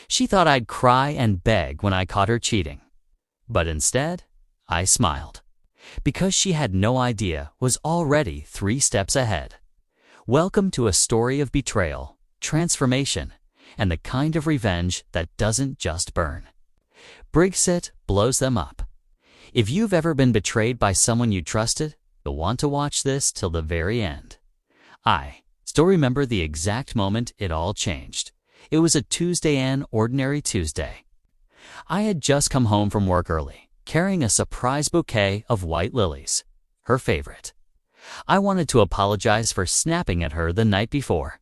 She thought I'd cry and beg when I caught her cheating. But instead, I smiled, because she had no idea was already 3 steps ahead. Welcome to a story of betrayal, transformation, and the kind of revenge that doesn't just burn. Brexit blows them up. If you've ever been betrayed by someone you trusted, you'll want to watch this till the very end. I still remember the exact moment it all changed. It was a Tuesday, an ordinary Tuesday. I had just come home from work early, carrying a surprise bouquet of white lilies, her favorite. I wanted to apologize for snapping at her the night before.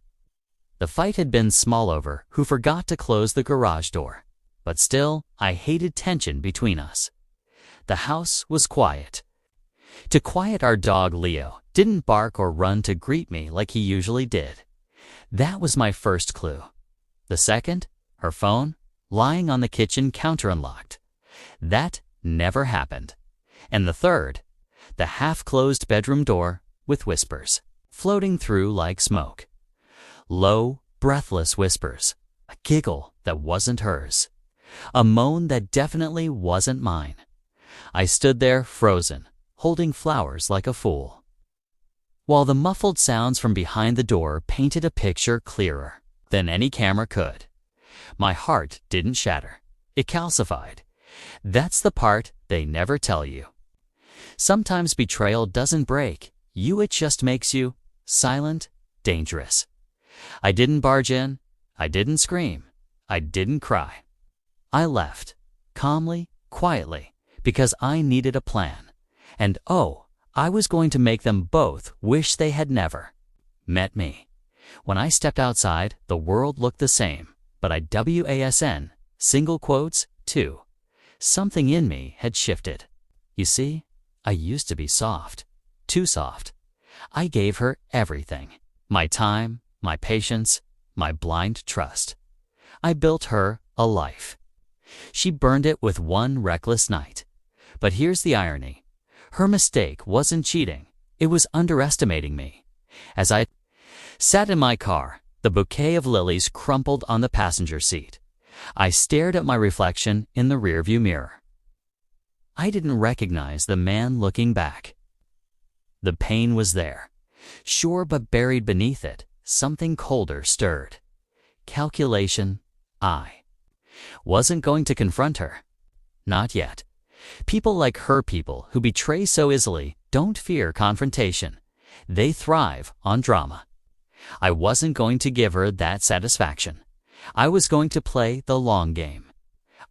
The fight had been small over who forgot to close the garage door, but still, I hated tension between us. The house was quiet. To quiet, our dog Leo didn't bark or run to greet me like he usually did. That was my first clue. The second, her phone, lying on the kitchen counter unlocked. That never happened. And the third, the half-closed bedroom door with whispers floating through like smoke. Low, breathless whispers, a giggle that wasn't hers, a moan that definitely wasn't mine. I stood there frozen, holding flowers like a fool, while the muffled sounds from behind the door painted a picture clearer than any camera could. My heart didn't shatter. It calcified. That's the part they never tell you. Sometimes betrayal doesn't break you, it just makes you silent, dangerous. I didn't barge in. I didn't scream. I didn't cry. I left, calmly, quietly, because I needed a plan. And oh, I was going to make them both wish they had never met me. When I stepped outside, the world looked the same, but WASN, single quotes, too. Something in me had shifted. You see, I used to be soft, too soft. I gave her everything, my time, my patience, my blind trust. I built her a life. She burned it with one reckless night. But here's the irony. Her mistake wasn't cheating. It was underestimating me. As I sat in my car, the bouquet of lilies crumpled on the passenger seat. I stared at my reflection in the rearview mirror. I didn't recognize the man looking back. The pain was there, sure, but buried beneath it, something colder stirred. Calculation. I wasn't going to confront her. Not yet. People like her, people who betray so easily, don't fear confrontation. They thrive on drama. I wasn't going to give her that satisfaction. I was going to play the long game.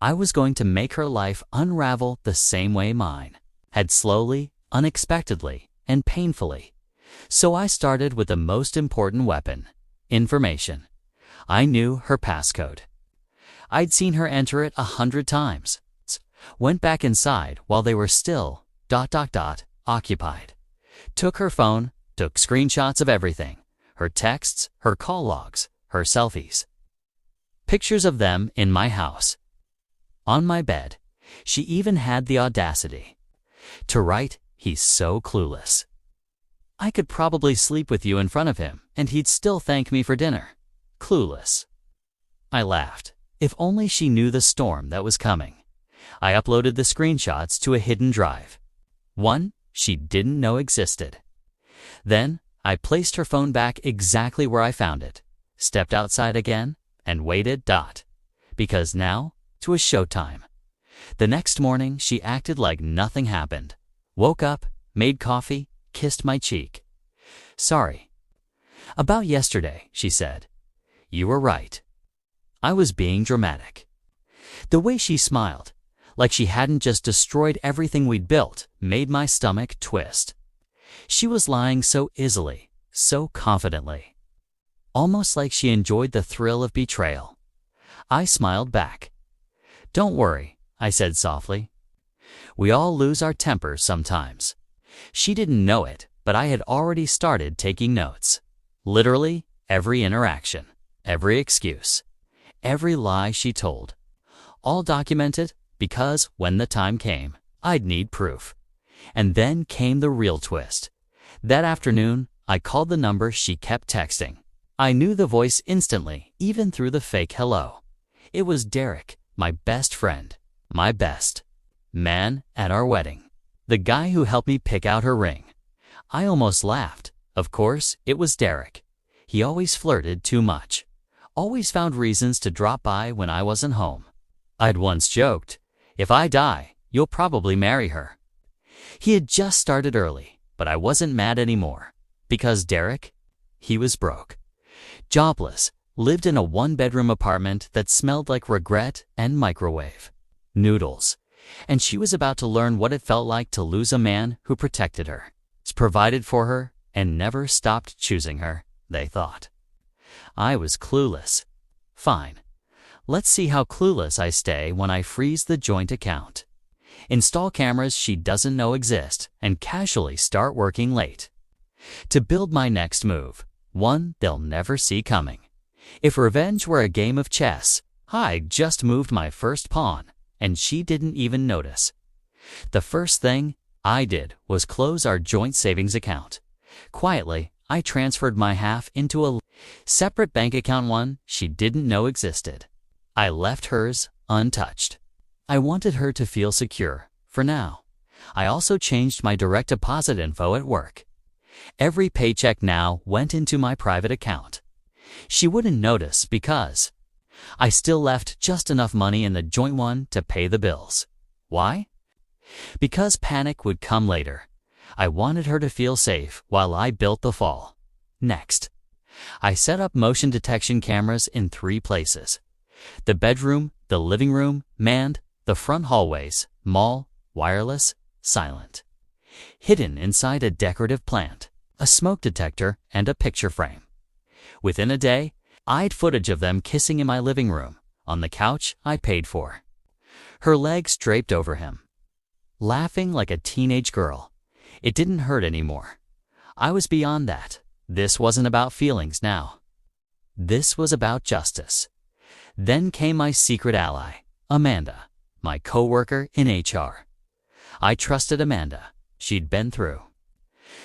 I was going to make her life unravel the same way mine had, slowly, unexpectedly, and painfully. So I started with the most important weapon, information. I knew her passcode. I'd seen her enter it 100 times. Went back inside while they were still ... occupied. Took her phone, took screenshots of everything. Her texts, her call logs, her selfies. Pictures of them in my house. On my bed. She even had the audacity to write, "He's so clueless. I could probably sleep with you in front of him and he'd still thank me for dinner." Clueless. I laughed. If only she knew the storm that was coming. I uploaded the screenshots to a hidden drive. One she didn't know existed. Then I placed her phone back exactly where I found it, stepped outside again, and waited. Because now it was showtime. The next morning she acted like nothing happened. Woke up, made coffee, kissed my cheek. "Sorry about yesterday," she said. "You were right. I was being dramatic." The way she smiled, like she hadn't just destroyed everything we'd built, made my stomach twist. She was lying so easily, so confidently. Almost like she enjoyed the thrill of betrayal. I smiled back. "Don't worry," I said softly. "We all lose our tempers sometimes." She didn't know it, but I had already started taking notes. Literally every interaction, every excuse, every lie she told. All documented, because when the time came, I'd need proof. And then came the real twist. That afternoon, I called the number she kept texting. I knew the voice instantly, even through the fake hello. It was Derek, my best friend, my best man at our wedding. The guy who helped me pick out her ring. I almost laughed. Of course, it was Derek. He always flirted too much. Always found reasons to drop by when I wasn't home. I'd once joked, "If I die, you'll probably marry her." He had just started early, but I wasn't mad anymore. Because Derek, he was broke. Jobless, lived in a one-bedroom apartment that smelled like regret and microwave noodles. And she was about to learn what it felt like to lose a man who protected her, provided for her, and never stopped choosing her, they thought. I was clueless. Fine. Let's see how clueless I stay when I freeze the joint account. Install cameras she doesn't know exist and casually start working late. To build my next move, one they'll never see coming. If revenge were a game of chess, I just moved my first pawn, and she didn't even notice. The first thing I did was close our joint savings account. Quietly, I transferred my half into a separate bank account, one she didn't know existed. I left hers untouched. I wanted her to feel secure, for now. I also changed my direct deposit info at work. Every paycheck now went into my private account. She wouldn't notice because I still left just enough money in the joint one to pay the bills. Why? Because panic would come later. I wanted her to feel safe while I built the fall. Next, I set up motion detection cameras in 3 places. The bedroom, the living room, manned, the front hallways, mall, wireless, silent. Hidden inside a decorative plant, a smoke detector, and a picture frame. Within a day, I'd footage of them kissing in my living room, on the couch I paid for. Her legs draped over him. Laughing like a teenage girl. It didn't hurt anymore. I was beyond that. This wasn't about feelings now. This was about justice. Then came my secret ally, Amanda, my coworker in HR. I trusted Amanda. She'd been through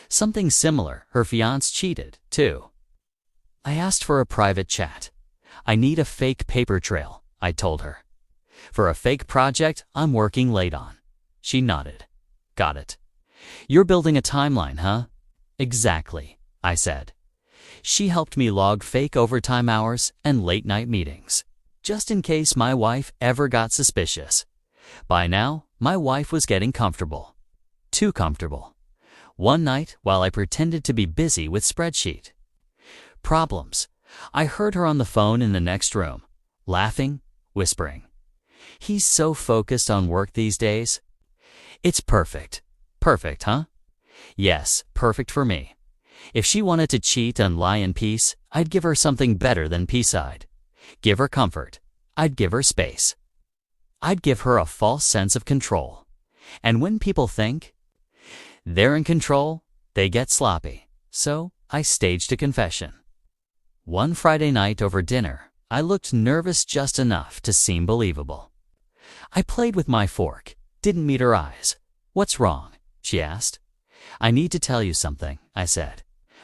something similar. Her fiancé cheated, too. I asked for a private chat. I need a fake paper trail, I told her. For a fake project I'm working late on. She nodded. Got it. You're building a timeline, huh? Exactly, I said. She helped me log fake overtime hours and late-night meetings, just in case my wife ever got suspicious. By now, my wife was getting comfortable. Too comfortable. One night, while I pretended to be busy with spreadsheet problems, I heard her on the phone in the next room, laughing, whispering. He's so focused on work these days. It's perfect. Perfect, huh? Yes, perfect for me. If she wanted to cheat and lie in peace, I'd give her something better than peace-side. Give her comfort. I'd give her space. I'd give her a false sense of control. And when people think they're in control, they get sloppy. So I staged a confession. One Friday night over dinner, I looked nervous just enough to seem believable. I played with my fork, didn't meet her eyes. What's wrong? She asked. I need to tell you something, I said.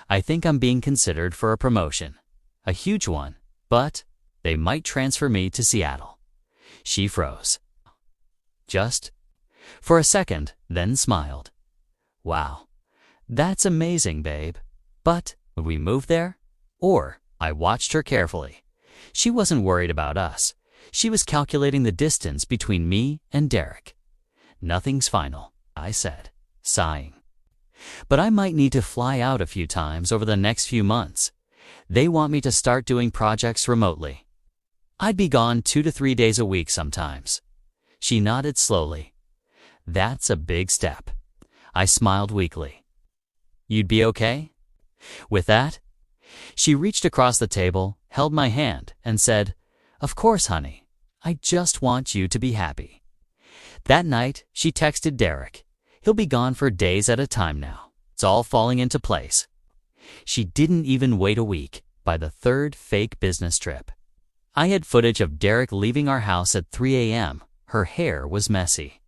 I think I'm being considered for a promotion. A huge one, but they might transfer me to Seattle. She froze. Just for a second, then smiled. Wow, that's amazing, babe. But would we move there? Or I watched her carefully. She wasn't worried about us. She was calculating the distance between me and Derek. Nothing's final, I said, sighing. But I might need to fly out a few times over the next few months. They want me to start doing projects remotely. I'd be gone 2 to 3 days a week sometimes. She nodded slowly. That's a big step. I smiled weakly. You'd be okay? With that, she reached across the table, held my hand, and said, Of course, honey. I just want you to be happy. That night, she texted Derek. He'll be gone for days at a time now. It's all falling into place. She didn't even wait a week. By the 3rd fake business trip, I had footage of Derek leaving our house at 3 a.m. Her hair was messy.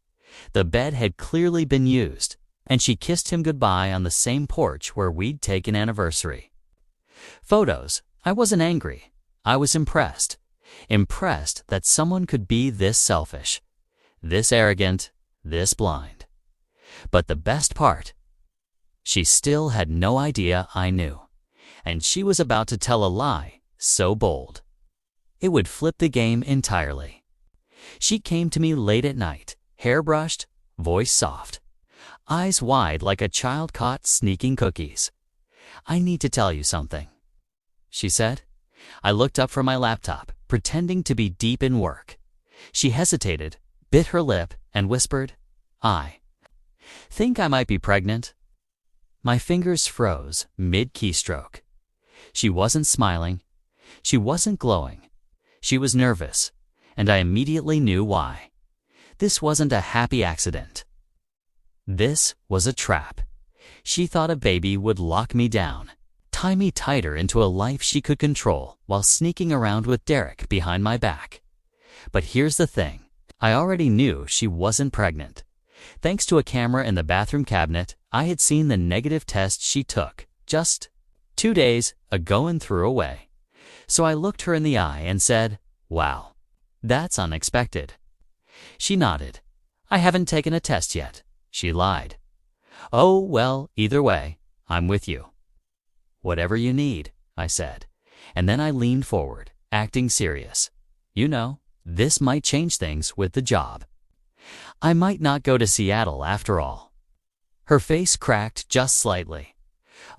The bed had clearly been used, and she kissed him goodbye on the same porch where we'd taken anniversary. Photos. I wasn't angry. I was impressed. impressed that someone could be this selfish, this arrogant, this blind. But the best part, she still had no idea I knew, and she was about to tell a lie so bold it would flip the game entirely. She came to me late at night, hair brushed, voice soft, eyes wide like a child caught sneaking cookies. "I need to tell you something," she said. I looked up from my laptop, pretending to be deep in work. She hesitated, bit her lip, and whispered, "I think I might be pregnant." My fingers froze mid-keystroke. She wasn't smiling. She wasn't glowing. She was nervous, and I immediately knew why. This wasn't a happy accident. This was a trap. She thought a baby would lock me down, tie me tighter into a life she could control while sneaking around with Derek behind my back. But here's the thing. I already knew she wasn't pregnant. Thanks to a camera in the bathroom cabinet, I had seen the negative test she took just 2 days ago and threw away. So I looked her in the eye and said, "Wow, that's unexpected." She nodded. "I haven't taken a test yet," she lied. "Oh, well, either way, I'm with you." "Whatever you need," I said, and then I leaned forward, acting serious. "You know, this might change things with the job. I might not go to Seattle after all." Her face cracked just slightly.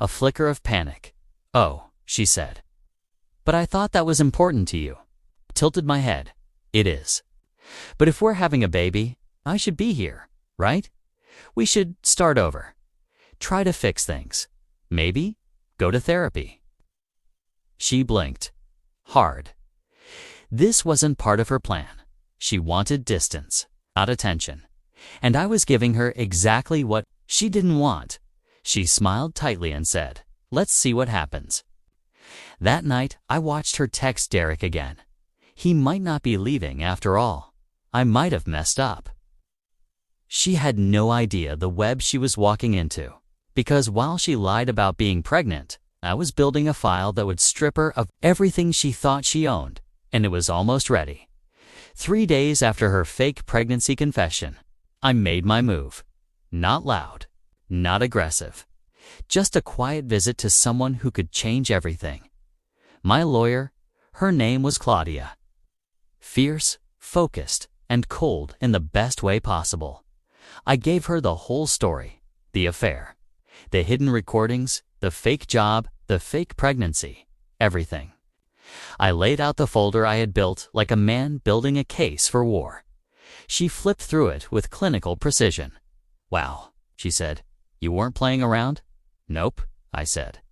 A flicker of panic. "Oh," she said. "But I thought that was important to you." Tilted my head. "It is. But if we're having a baby, I should be here, right? We should start over. Try to fix things. Maybe go to therapy." She blinked. Hard. This wasn't part of her plan. She wanted distance, not attention. And I was giving her exactly what she didn't want. She smiled tightly and said, "Let's see what happens." That night, I watched her text Derek again. He might not be leaving after all. I might have messed up. She had no idea the web she was walking into, because while she lied about being pregnant, I was building a file that would strip her of everything she thought she owned, and it was almost ready. 3 days after her fake pregnancy confession, I made my move. Not loud, not aggressive, just a quiet visit to someone who could change everything. My lawyer, her name was Claudia. Fierce, focused, and cold in the best way possible. I gave her the whole story, the affair, the hidden recordings, the fake job, the fake pregnancy, everything. I laid out the folder I had built like a man building a case for war. She flipped through it with clinical precision. "Wow," she said. "You weren't playing around?" "Nope," I said.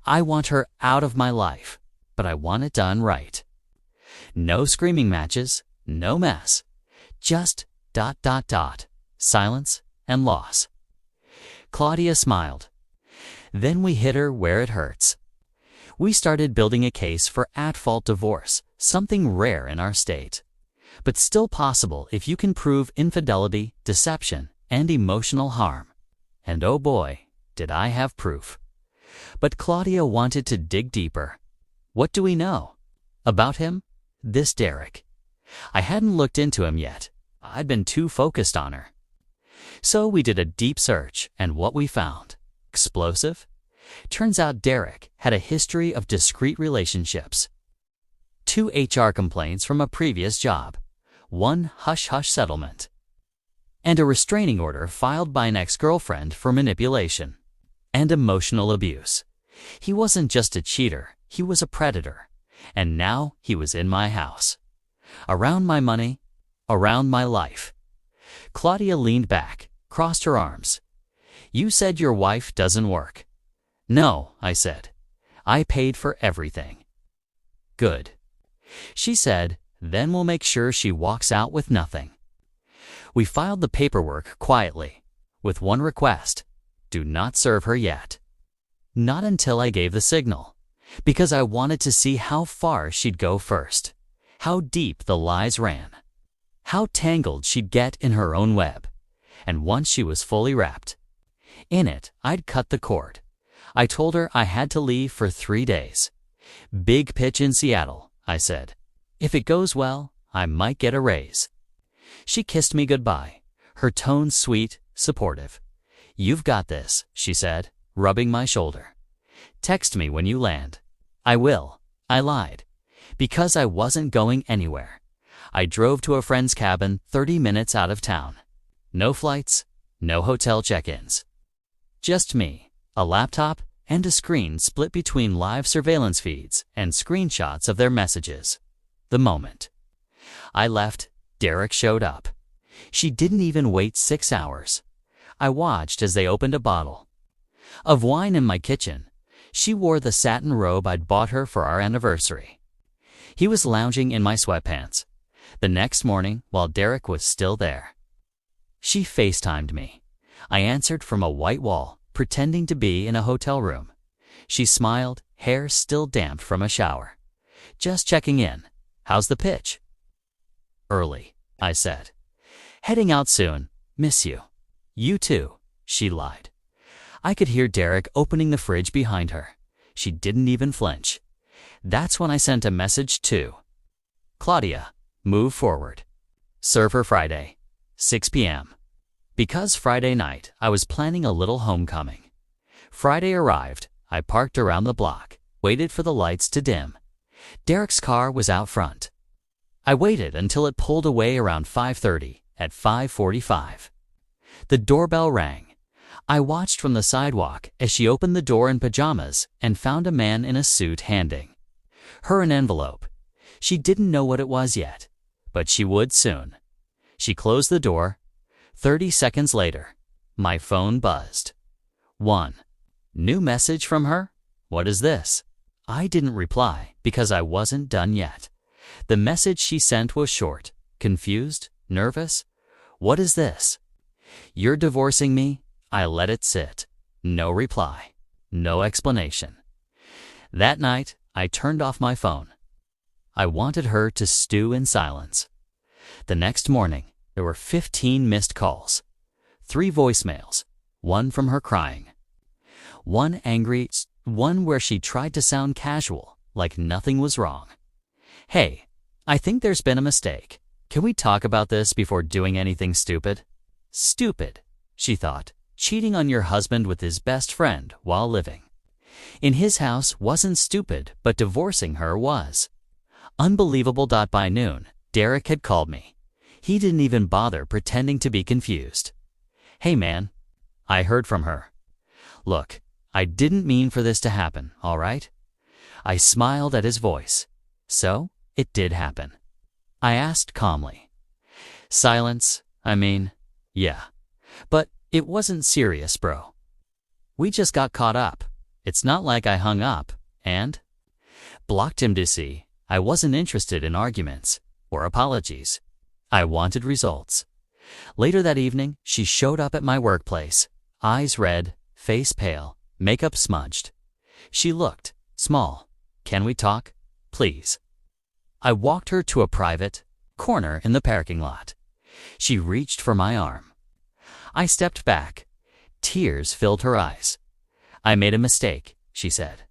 "I want her out of my life, but I want it done right. No screaming matches, no mess. Just ... silence and loss." Claudia smiled. Then we hit her where it hurts. We started building a case for at-fault divorce, something rare in our state, but still possible if you can prove infidelity, deception, and emotional harm. And oh boy, did I have proof. But Claudia wanted to dig deeper. What do we know about him? This Derek. I hadn't looked into him yet. I'd been too focused on her. So we did a deep search, and what we found? Explosive? Turns out Derek had a history of discreet relationships. 2 HR complaints from a previous job, 1 hush-hush settlement, and a restraining order filed by an ex-girlfriend for manipulation and emotional abuse. He wasn't just a cheater, he was a predator. And now he was in my house. Around my money, around my life. Claudia leaned back, crossed her arms. "You said your wife doesn't work." "No," I said. "I paid for everything." "Good." She said, "Then we'll make sure she walks out with nothing." We filed the paperwork quietly, with one request: do not serve her yet. Not until I gave the signal, because I wanted to see how far she'd go first, how deep the lies ran, how tangled she'd get in her own web. And once she was fully wrapped in it, I'd cut the cord. I told her I had to leave for 3 days. "Big pitch in Seattle," I said. If it goes well, I might get a raise. She kissed me goodbye, her tone sweet, supportive. You've got this, she said, rubbing my shoulder. Text me when you land. I will, I lied. Because I wasn't going anywhere. I drove to a friend's cabin 30 minutes out of town. No flights, no hotel check-ins. Just me, a laptop, and a screen split between live surveillance feeds and screenshots of their messages. The moment I left, Derek showed up. She didn't even wait 6 hours. I watched as they opened a bottle of wine in my kitchen. She wore the satin robe I'd bought her for our anniversary. He was lounging in my sweatpants. The next morning, while Derek was still there, she FaceTimed me. I answered from a white wall, pretending to be in a hotel room. She smiled, hair still damp from a shower. Just checking in. How's the pitch? Early, I said. Heading out soon. Miss you. You too, she lied. I could hear Derek opening the fridge behind her. She didn't even flinch. That's when I sent a message to Claudia, move forward. Serve her Friday, 6 p.m. Because Friday night, I was planning a little homecoming. Friday arrived. I parked around the block, waited for the lights to dim. Derek's car was out front. I waited until it pulled away around 5:30. At 5:45, the doorbell rang. I watched from the sidewalk as she opened the door in pajamas and found a man in a suit handing her an envelope. She didn't know what it was yet, but she would soon. She closed the door. 30 seconds later, my phone buzzed. New message from her? What is this? I didn't reply because I wasn't done yet. The message she sent was short, confused, nervous. What is this? You're divorcing me? I let it sit. No reply. No explanation. That night, I turned off my phone. I wanted her to stew in silence. The next morning, there were 15 missed calls. 3 voicemails. 1 from her crying. 1 angry, 1 where she tried to sound casual, like nothing was wrong. Hey, I think there's been a mistake. Can we talk about this before doing anything stupid? Stupid, she thought. Cheating on your husband with his best friend while living in his house wasn't stupid, but divorcing her was. Unbelievable. By noon, Derek had called me. He didn't even bother pretending to be confused. Hey man, I heard from her. Look, I didn't mean for this to happen, all right? I smiled at his voice. So, it did happen. I asked calmly. Silence, yeah. But it wasn't serious, bro. We just got caught up. It's not like I hung up and blocked him to see. I wasn't interested in arguments or apologies. I wanted results. Later that evening, she showed up at my workplace, eyes red, face pale, makeup smudged. She looked small. Can we talk, please? I walked her to a private corner in the parking lot. She reached for my arm. I stepped back. Tears filled her eyes. I made a mistake, she said.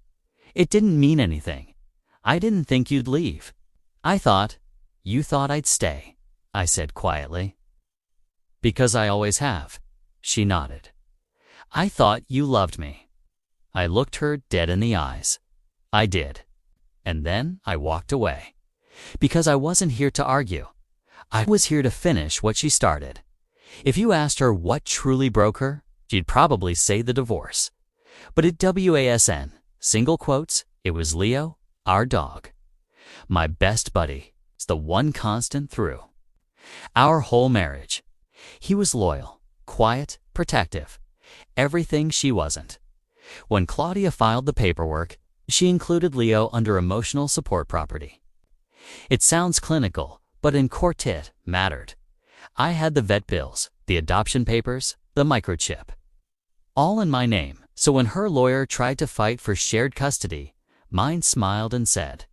It didn't mean anything. I didn't think you'd leave. You thought I'd stay, I said quietly. Because I always have, she nodded. I thought you loved me. I looked her dead in the eyes. I did. And then I walked away. Because I wasn't here to argue. I was here to finish what she started. If you asked her what truly broke her, she'd probably say the divorce. But it WASN, single quotes, it was Leo, our dog. My best buddy. It's the one constant through our whole marriage. He was loyal, quiet, protective. Everything she wasn't. When Claudia filed the paperwork, she included Leo under emotional support property. It sounds clinical, but in court it mattered. I had the vet bills, the adoption papers, the microchip. All in my name, so when her lawyer tried to fight for shared custody, mine smiled and said,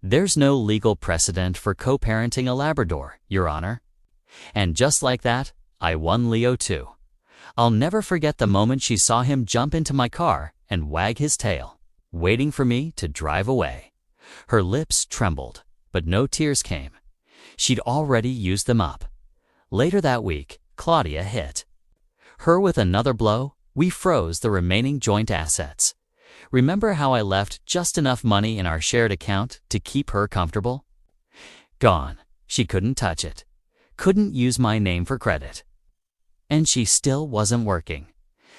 "There's no legal precedent for co-parenting a Labrador, Your Honor." And just like that, I won Leo too. I'll never forget the moment she saw him jump into my car and wag his tail, waiting for me to drive away. Her lips trembled. but no tears came. She'd already used them up. Later that week, Claudia hit her with another blow. We froze the remaining joint assets. Remember how I left just enough money in our shared account to keep her comfortable? Gone. She couldn't touch it. Couldn't use my name for credit. And she still wasn't working.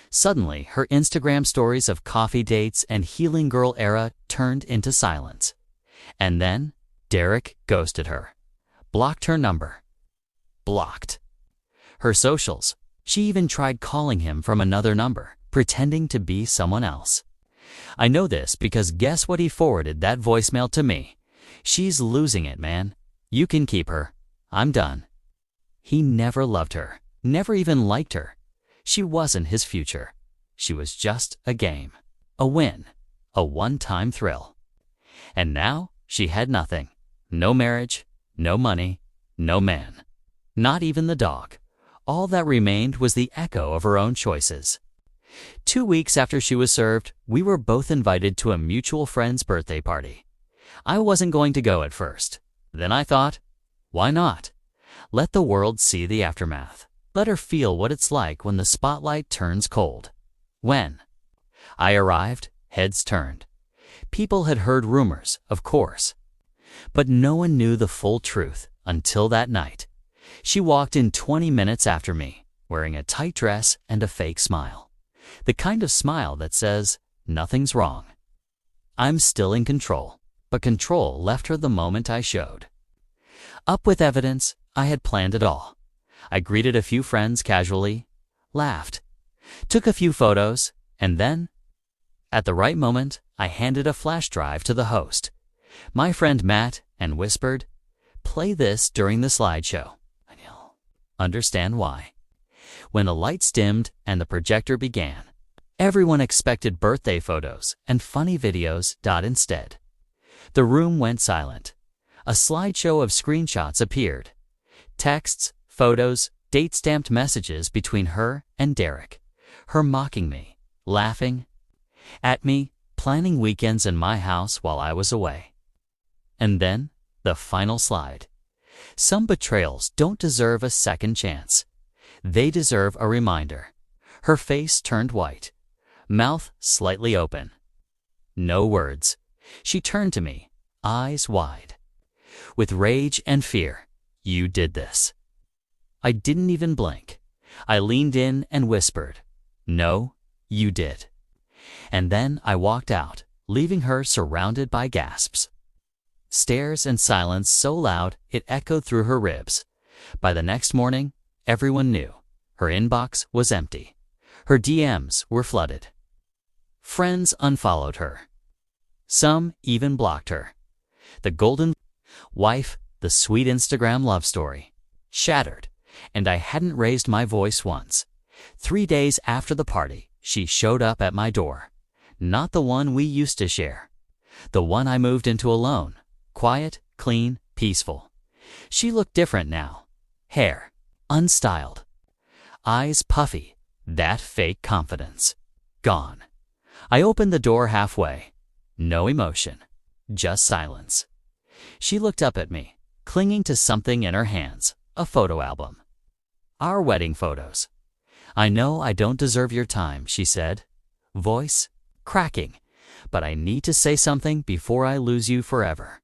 Suddenly, her Instagram stories of coffee dates and healing girl era turned into silence. And then, Derek ghosted her. Blocked her number. Blocked her socials. She even tried calling him from another number, pretending to be someone else. I know this because guess what he forwarded that voicemail to me? She's losing it, man. You can keep her. I'm done. He never loved her, never even liked her. She wasn't his future. She was just a game, a win, a one-time thrill. And now she had nothing. No marriage, no money, no man. Not even the dog. All that remained was the echo of her own choices. 2 weeks after she was served, we were both invited to a mutual friend's birthday party. I wasn't going to go at first. Then I thought, why not? Let the world see the aftermath. Let her feel what it's like when the spotlight turns cold. When I arrived, heads turned. People had heard rumors, of course. But no one knew the full truth until that night. She walked in 20 minutes after me, wearing a tight dress and a fake smile. The kind of smile that says, nothing's wrong. I'm still in control, but control left her the moment I showed. Up with evidence, I had planned it all. I greeted a few friends casually, laughed, took a few photos, and then, at the right moment, I handed a flash drive to the host, my friend Matt, and whispered, play this during the slideshow. And you'll understand why. When the lights dimmed and the projector began, everyone expected birthday photos and funny videos. Instead, the room went silent. A slideshow of screenshots appeared. Texts, photos, date-stamped messages between her and Derek. Her mocking me, laughing at me, planning weekends in my house while I was away. And then, the final slide. Some betrayals don't deserve a second chance. They deserve a reminder. Her face turned white, mouth slightly open. No words. She turned to me, eyes wide. With rage and fear, you did this. I didn't even blink. I leaned in and whispered, no, you did. And then I walked out, leaving her surrounded by gasps. Stares and silence so loud it echoed through her ribs. By the next morning, everyone knew. Her inbox was empty. Her DMs were flooded. Friends unfollowed her. Some even blocked her. The golden wife, the sweet Instagram love story, shattered, and I hadn't raised my voice once. 3 days after the party, she showed up at my door. Not the one we used to share. The one I moved into alone. Quiet, clean, peaceful. She looked different now. Hair unstyled. Eyes puffy. That fake confidence gone. I opened the door halfway. No emotion. Just silence. She looked up at me, clinging to something in her hands. A photo album. Our wedding photos. I know I don't deserve your time, she said. Voice cracking. But I need to say something before I lose you forever.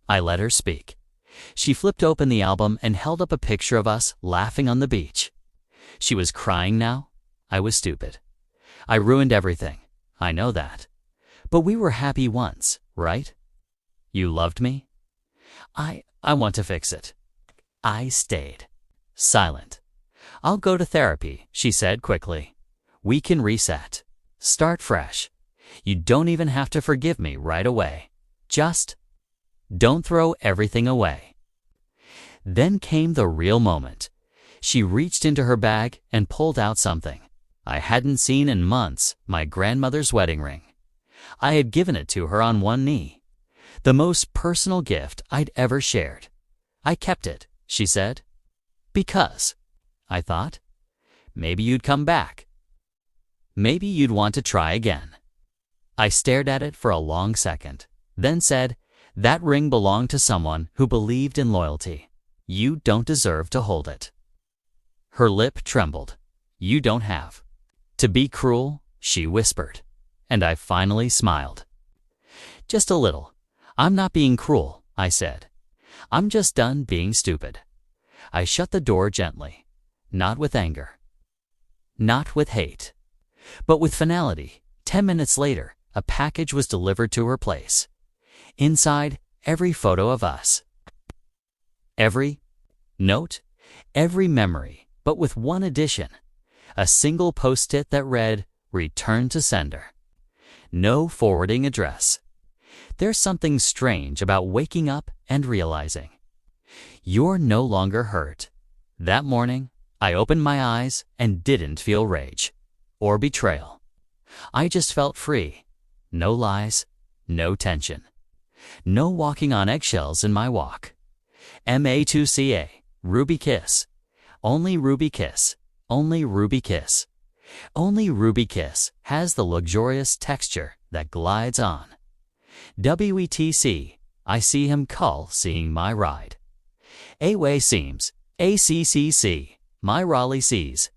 I let her speak. She flipped open the album and held up a picture of us laughing on the beach. She was crying now. I was stupid. I ruined everything. I know that. But we were happy once, right? You loved me? I want to fix it. I stayed. Silent. I'll go to therapy, she said quickly. We can reset. Start fresh. You don't even have to forgive me right away. Just don't throw everything away. Then came the real moment. She reached into her bag and pulled out something I hadn't seen in months, my grandmother's wedding ring. I had given it to her on one knee. The most personal gift I'd ever shared. I kept it, she said. Because, I thought, maybe you'd come back. Maybe you'd want to try again. I stared at it for a long second, then said, That ring belonged to someone who believed in loyalty. You don't deserve to hold it." Her lip trembled. "You don't have to be cruel," she whispered, and I finally smiled. "Just a little. I'm not being cruel," I said. "I'm just done being stupid." I shut the door gently, not with anger, not with hate, but with finality. 10 minutes later, a package was delivered to her place. Inside, every photo of us, every note, every memory, but with one addition: a single post-it that read, "Return to sender." No forwarding address. There's something strange about waking up and realizing you're no longer hurt. That morning, I opened my eyes and didn't feel rage or betrayal. I just felt free. No lies, no tension, no walking on eggshells in my walk. MA2CA, Ruby Kiss. Only Ruby Kiss. Only Ruby Kiss. Only Ruby Kiss has the luxurious texture that glides on. WETC, I see him cull seeing my ride. A-way seems, ACCC, my Raleigh sees.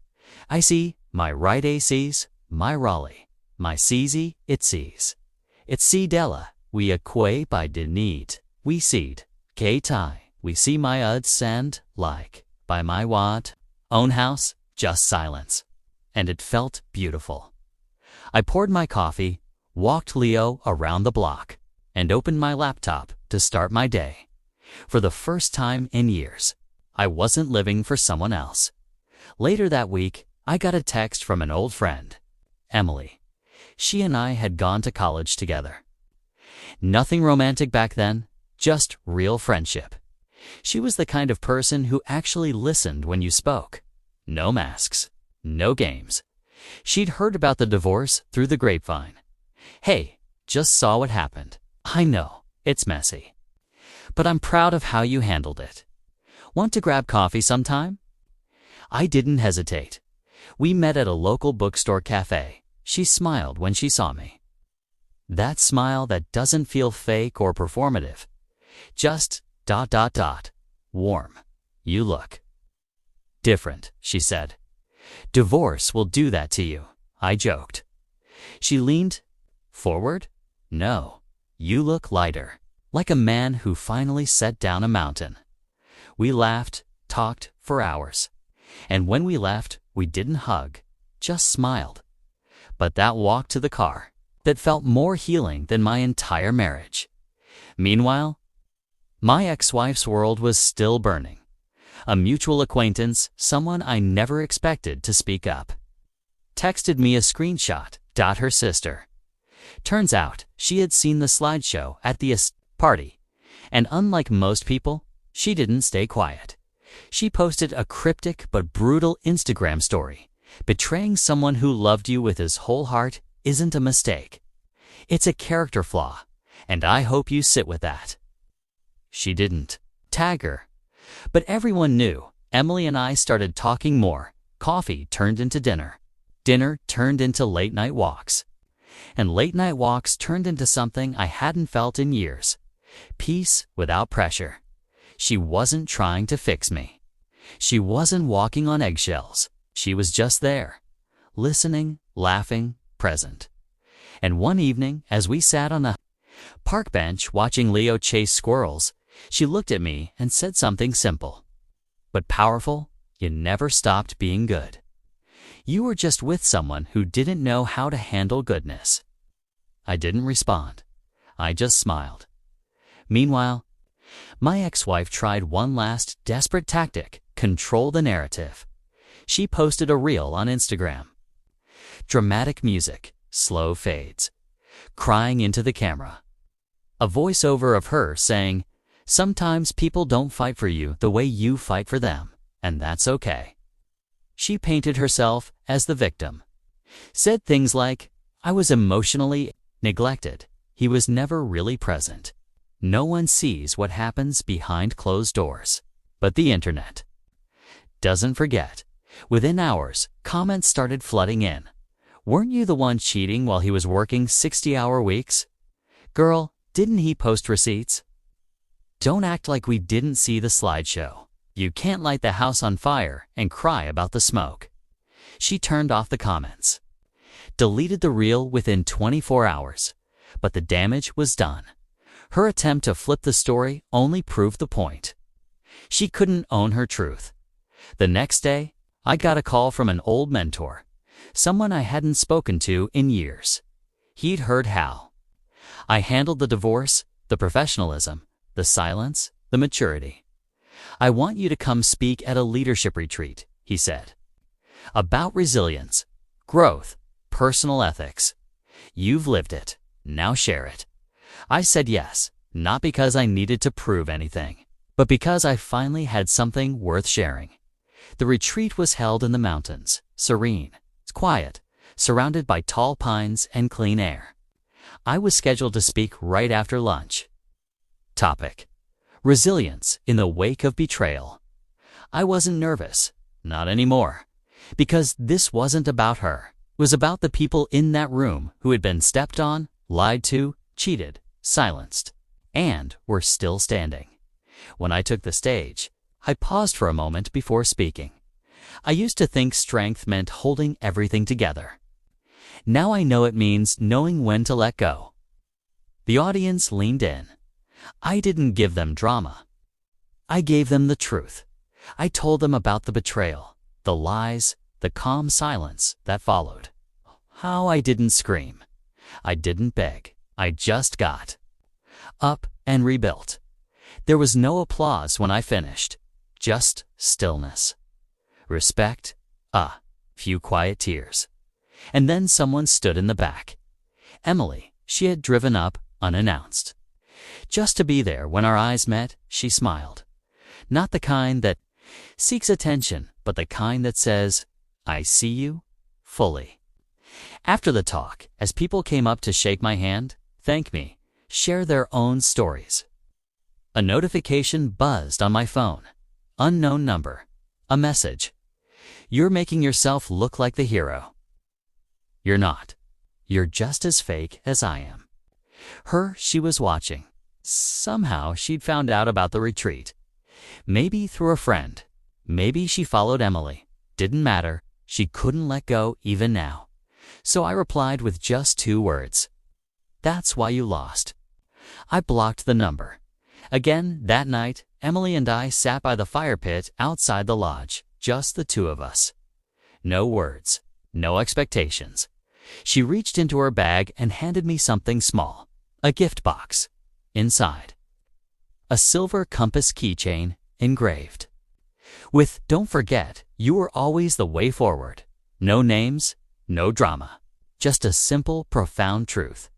I see my right ACs, my Raleigh, my CZ, it sees. It's C Della, we acquay by de need, we seed, K-tie, we see my uds send, like, by my wad, own house, just silence. And it felt beautiful. I poured my coffee, walked Leo around the block, and opened my laptop to start my day. For the first time in years, I wasn't living for someone else. Later that week, I got a text from an old friend, Emily. She and I had gone to college together. Nothing romantic back then, just real friendship. She was the kind of person who actually listened when you spoke. No masks, no games. She'd heard about the divorce through the grapevine. "Hey, just saw what happened. I know, it's messy. But I'm proud of how you handled it. Want to grab coffee sometime?" I didn't hesitate. We met at a local bookstore cafe. She smiled when she saw me. That smile that doesn't feel fake or performative. Just ... warm. "You look different," she said. "Divorce will do that to you," I joked. She leaned forward. "No, you look lighter, like a man who finally set down a mountain." We laughed, talked for hours. And when we left, we didn't hug, just smiled. But that walk to the car, that felt more healing than my entire marriage. Meanwhile, my ex-wife's world was still burning. A mutual acquaintance, someone I never expected to speak up, texted me a screenshot. Her sister. Turns out she had seen the slideshow at the party, and unlike most people, she didn't stay quiet. She posted a cryptic but brutal Instagram story. "Betraying someone who loved you with his whole heart isn't a mistake. It's a character flaw, and I hope you sit with that." She didn't tag her. But everyone knew. Emily and I started talking more. Coffee turned into dinner. Dinner turned into late-night walks. And late-night walks turned into something I hadn't felt in years. Peace without pressure. She wasn't trying to fix me. She wasn't walking on eggshells. She was just there, listening, laughing, present. And one evening, as we sat on a park bench watching Leo chase squirrels, she looked at me and said something simple but powerful. "You never stopped being good. You were just with someone who didn't know how to handle goodness." I didn't respond. I just smiled. Meanwhile, my ex-wife tried one last desperate tactic: control the narrative. She posted a reel on Instagram. Dramatic music, slow fades, crying into the camera. A voiceover of her saying, "Sometimes people don't fight for you the way you fight for them, and that's okay." She painted herself as the victim. Said things like, "I was emotionally neglected. He was never really present." No one sees what happens behind closed doors. But the internet doesn't forget. Within hours, comments started flooding in. "Weren't you the one cheating while he was working 60-hour weeks? Girl, Didn't he post receipts? Don't act like we didn't see the slideshow. You can't light the house on fire and cry about the smoke. She turned off the comments, deleted the reel within 24 hours, but the damage was done. Her attempt to flip the story only proved the point. She couldn't own her truth. The next day, I got a call from an old mentor, someone I hadn't spoken to in years. He'd heard how I handled the divorce, the professionalism, the silence, the maturity. "I want you to come speak at a leadership retreat," he said. "About resilience, growth, personal ethics. You've lived it. Now share it." I said yes, not because I needed to prove anything, but because I finally had something worth sharing. The retreat was held in the mountains, serene, quiet, surrounded by tall pines and clean air. I was scheduled to speak right after lunch. Topic: resilience in the wake of betrayal. I wasn't nervous, not anymore, because this wasn't about her. It was about the people in that room who had been stepped on, lied to, cheated, silenced, and were still standing. When I took the stage, I paused for a moment before speaking. I used to think strength meant holding everything together. Now I know it means knowing when to let go. The audience leaned in. I didn't give them drama. I gave them the truth. I told them about the betrayal, the lies, the calm silence that followed. How I didn't scream. I didn't beg. I just got up and rebuilt. There was no applause when I finished, just stillness, respect, a few quiet tears. And then someone stood in the back. Emily, she had driven up unannounced. Just to be there when our eyes met, she smiled. Not the kind that seeks attention, but the kind that says, "I see you fully." After the talk, as people came up to shake my hand, thank me, share their own stories, a notification buzzed on my phone. Unknown number. A message. "You're making yourself look like the hero." You're not. You're just as fake as I am. She was watching. Somehow she'd found out about the retreat. Maybe through a friend. Maybe she followed Emily. Didn't matter. She couldn't let go even now. So I replied with just 2 words. "That's why you lost." I blocked the number. Again, that night, Emily and I sat by the fire pit outside the lodge, just the 2 of us. No words, no expectations. She reached into her bag and handed me something small, a gift box. Inside, a silver compass keychain engraved with "Don't forget, you are always the way forward." No names, no drama, just a simple, profound truth.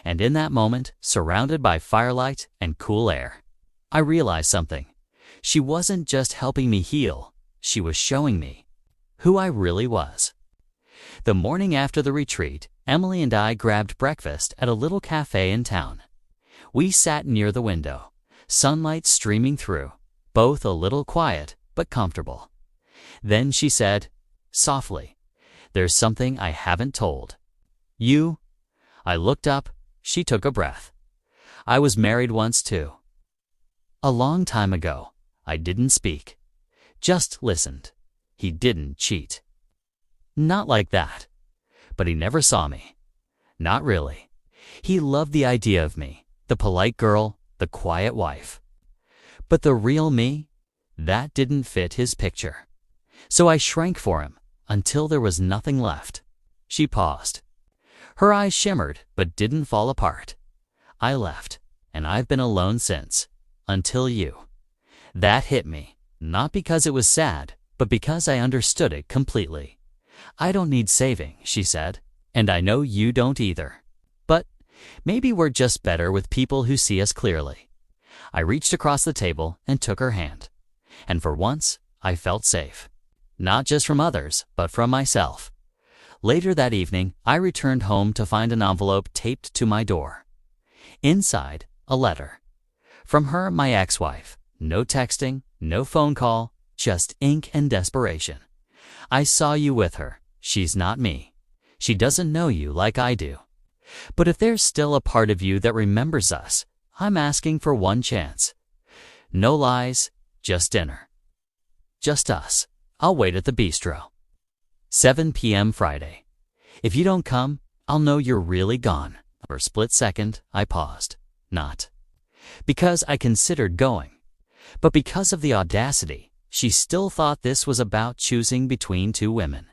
And in that moment, surrounded by firelight and cool air, I realized something. She wasn't just helping me heal, she was showing me who I really was. The morning after the retreat, Emily and I grabbed breakfast at a little cafe in town. We sat near the window, sunlight streaming through, both a little quiet but comfortable. Then she said, softly, "There's something I haven't told you." I looked up. She took a breath. "I was married once too. A long time ago." I didn't speak, just listened. He didn't cheat. Not like that. But he never saw me. Not really. He loved the idea of me, the polite girl, the quiet wife. But the real me, that didn't fit his picture. So I shrank for him until there was nothing left. She paused. Her eyes shimmered but didn't fall apart. I left, and I've been alone since, until you. That hit me, not because it was sad, but because I understood it completely. "I don't need saving," she said, "and I know you don't either. But maybe we're just better with people who see us clearly." I reached across the table and took her hand. And for once, I felt safe. Not just from others, but from myself. Later that evening, I returned home to find an envelope taped to my door. Inside, a letter. From her, my ex-wife. No texting, no phone call, just ink and desperation. "I saw you with her. She's not me. She doesn't know you like I do. But if there's still a part of you that remembers us, I'm asking for one chance. No lies, just dinner. Just us. I'll wait at the bistro. 7 p.m. Friday. If you don't come, I'll know you're really gone. For a split second, I paused. Not because I considered going, but because of the audacity. She still thought this was about choosing between two women.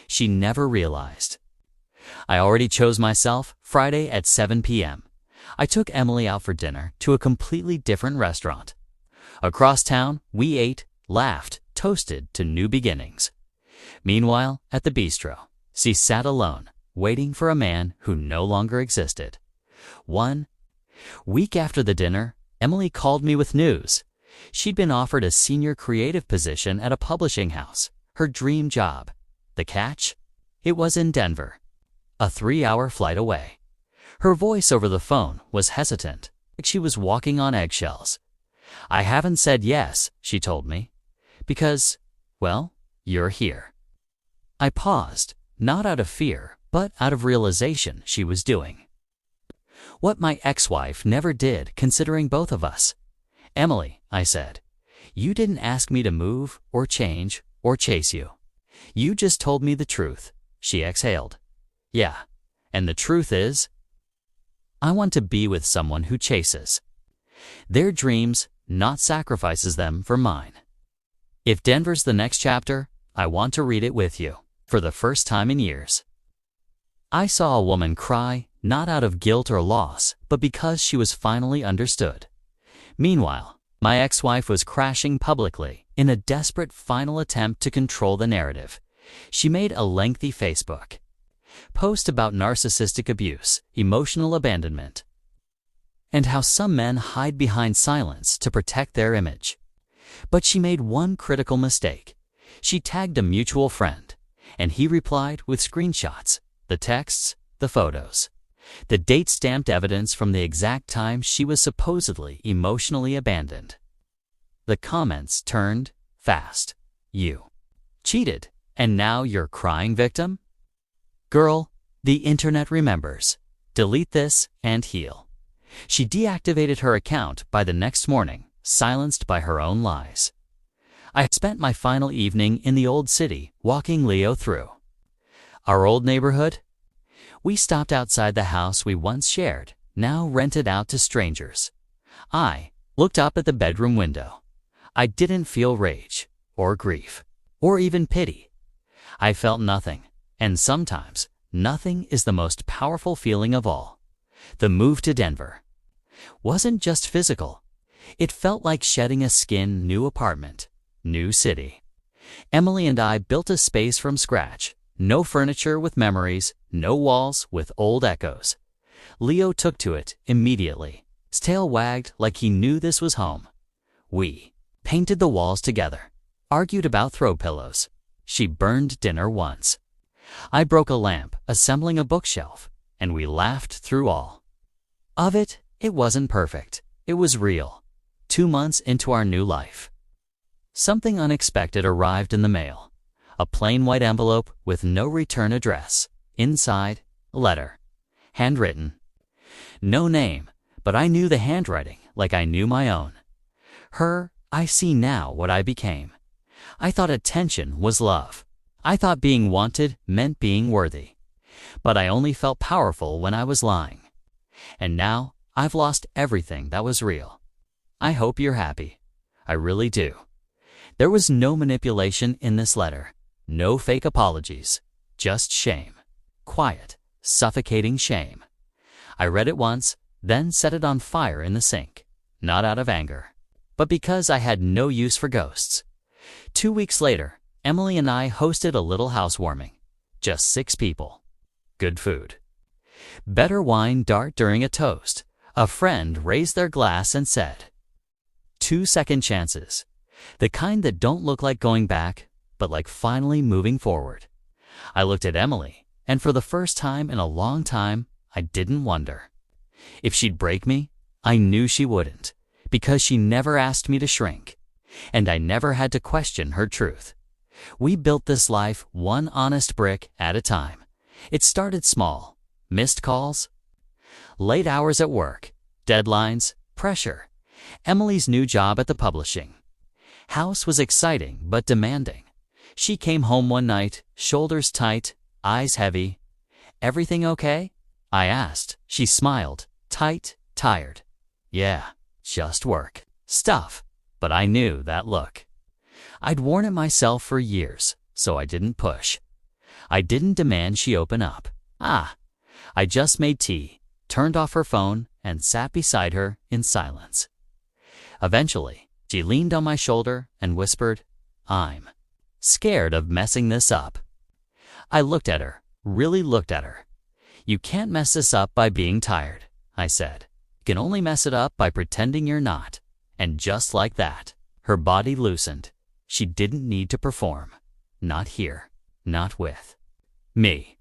She never realized. I already chose myself. Friday at 7 p.m. I took Emily out for dinner to a completely different restaurant. Across town, we ate, laughed, toasted to new beginnings. Meanwhile, at the bistro, she sat alone, waiting for a man who no longer existed. 1 week after the dinner, Emily called me with news. She'd been offered a senior creative position at a publishing house, her dream job. The catch? It was in Denver, a 3-hour flight away. Her voice over the phone was hesitant, like she was walking on eggshells. I haven't said yes, she told me, because, well, you're here. I paused, not out of fear, but out of realization she was doing what my ex-wife never did, considering both of us. Emily, I said, you didn't ask me to move or change or chase you. You just told me the truth. She exhaled. Yeah, and the truth is, I want to be with someone who chases their dreams, not sacrifices them for mine. If Denver's the next chapter, I want to read it with you, for the first time in years. I saw a woman cry, not out of guilt or loss, but because she was finally understood. Meanwhile, my ex-wife was crashing publicly in a desperate final attempt to control the narrative. She made a lengthy Facebook post about narcissistic abuse, emotional abandonment, and how some men hide behind silence to protect their image. But she made one critical mistake. She tagged a mutual friend, and he replied with screenshots, the texts, the photos, the date-stamped evidence from the exact time she was supposedly emotionally abandoned. The comments turned fast. You cheated, and now you're crying victim? Girl, the internet remembers. Delete this and heal. She deactivated her account by the next morning, silenced by her own lies. I spent my final evening in the old city, walking Leo through our old neighborhood. We stopped outside the house we once shared, now rented out to strangers. I looked up at the bedroom window. I didn't feel rage, or grief, or even pity. I felt nothing, and sometimes nothing is the most powerful feeling of all. The move to Denver wasn't just physical. It felt like shedding a skin, new apartment, new city. Emily and I built a space from scratch. No furniture with memories, no walls with old echoes. Leo took to it immediately. His tail wagged like he knew this was home. We painted the walls together, argued about throw pillows. She burned dinner once. I broke a lamp, assembling a bookshelf, and we laughed through all of it. It wasn't perfect. It was real. 2 months into our new life, something unexpected arrived in the mail. A plain white envelope with no return address. Inside, a letter. Handwritten. No name, but I knew the handwriting like I knew my own. Her, I see now what I became. I thought attention was love. I thought being wanted meant being worthy. But I only felt powerful when I was lying. And now, I've lost everything that was real. I hope you're happy. I really do. There was no manipulation in this letter. No fake apologies, just shame. Quiet, suffocating shame. I read it once, then set it on fire in the sink, not out of anger, but because I had no use for ghosts. 2 weeks later, Emily and I hosted a little housewarming. Just 6 people. Good food. Better wine dart during a toast. A friend raised their glass and said, 2 second chances. The kind that don't look like going back, but like finally moving forward. I looked at Emily, and for the first time in a long time, I didn't wonder if she'd break me. I knew she wouldn't, because she never asked me to shrink, and I never had to question her truth. We built this life one honest brick at a time. It started small, Missed calls, late hours at work, deadlines, pressure. Emily's new job at the publishing house was exciting but demanding. She came home one night, shoulders tight, eyes heavy. "Everything okay?" I asked. She smiled, tight, tired. "Yeah, just work stuff." But I knew that look. I'd worn it myself for years, so I didn't push. I didn't demand she open up. I just made tea, turned off her phone, and sat beside her in silence. Eventually, she leaned on my shoulder and whispered, "I'm scared of messing this up." I looked at her, really looked at her. "You can't mess this up by being tired," I said. "You can only mess it up by pretending you're not." And just like that, her body loosened. She didn't need to perform. Not here, not with me.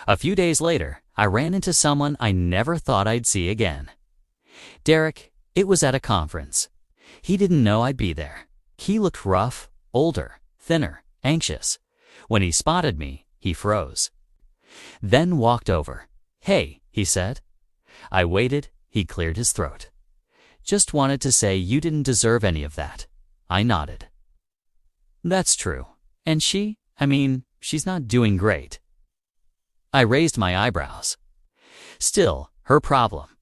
A few days later, I ran into someone I never thought I'd see again. Derek. It was at a conference. He didn't know I'd be there. He looked rough, older, thinner, anxious. When he spotted me, he froze. Then walked over. "Hey," he said. I waited. He cleared his throat. "Just wanted to say you didn't deserve any of that." I nodded. "That's true. And she's not doing great." I raised my eyebrows. "Still, her problem."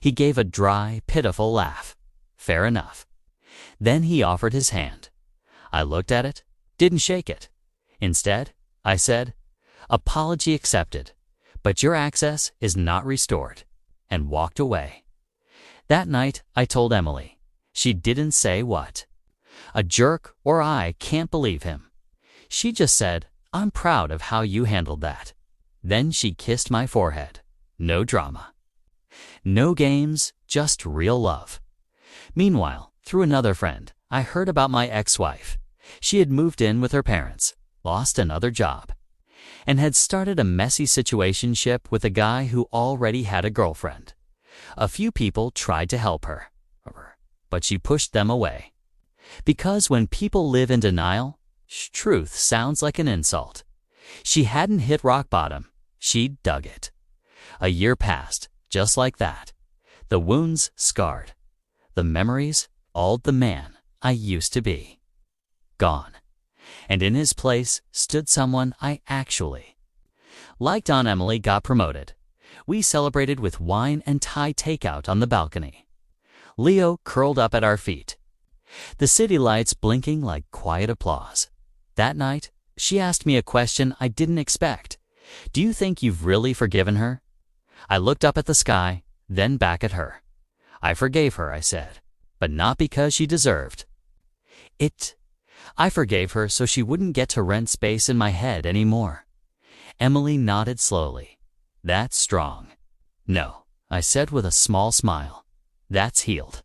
He gave a dry, pitiful laugh. "Fair enough." Then he offered his hand. I looked at it, didn't shake it. Instead, I said, "Apology accepted, but your access is not restored," and walked away. That night, I told Emily. She didn't say what. A jerk or I can't believe him. She just said, "I'm proud of how you handled that." Then she kissed my forehead. No drama. No games, just real love. Meanwhile, through another friend, I heard about my ex-wife. She had moved in with her parents, lost another job, and had started a messy situationship with a guy who already had a girlfriend. A few people tried to help her, but she pushed them away. Because when people live in denial, truth sounds like an insult. She hadn't hit rock bottom. She'd dug it. A year passed, just like that. The wounds scarred. The memories, all the man I used to be. Gone. And in his place stood someone I actually liked. On Emily got promoted. We celebrated with wine and Thai takeout on the balcony. Leo curled up at our feet. The city lights blinking like quiet applause. That night, she asked me a question I didn't expect. "Do you think you've really forgiven her?" I looked up at the sky, then back at her. "I forgave her," I said, "but not because she deserved it. I forgave her so she wouldn't get to rent space in my head anymore." Emily nodded slowly. "That's strong." "No," I said with a small smile. "That's healed."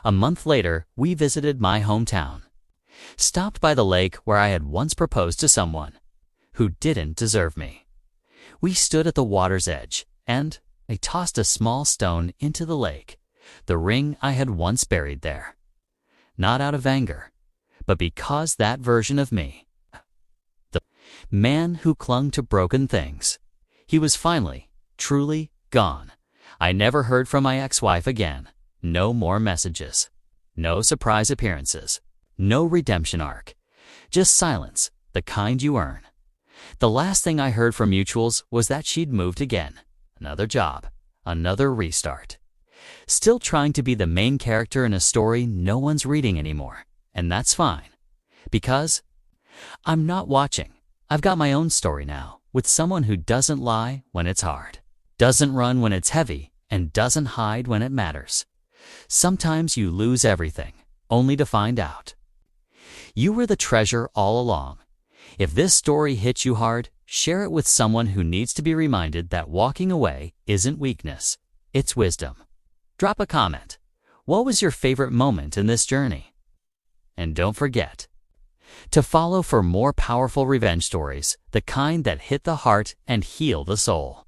A month later, we visited my hometown. Stopped by the lake where I had once proposed to someone who didn't deserve me. We stood at the water's edge, and I tossed a small stone into the lake, the ring I had once buried there. Not out of anger, but because that version of me, the man who clung to broken things, he was finally, truly gone. I never heard from my ex-wife again. No more messages. No surprise appearances. No redemption arc. Just silence, the kind you earn. The last thing I heard from mutuals was that she'd moved again. Another job. Another restart. Still trying to be the main character in a story no one's reading anymore. And that's fine. Because I'm not watching. I've got my own story now, with someone who doesn't lie when it's hard, doesn't run when it's heavy, and doesn't hide when it matters. Sometimes you lose everything, only to find out you were the treasure all along. If this story hits you hard, share it with someone who needs to be reminded that walking away isn't weakness, it's wisdom. Drop a comment. What was your favorite moment in this journey? And don't forget to follow for more powerful revenge stories, the kind that hit the heart and heal the soul.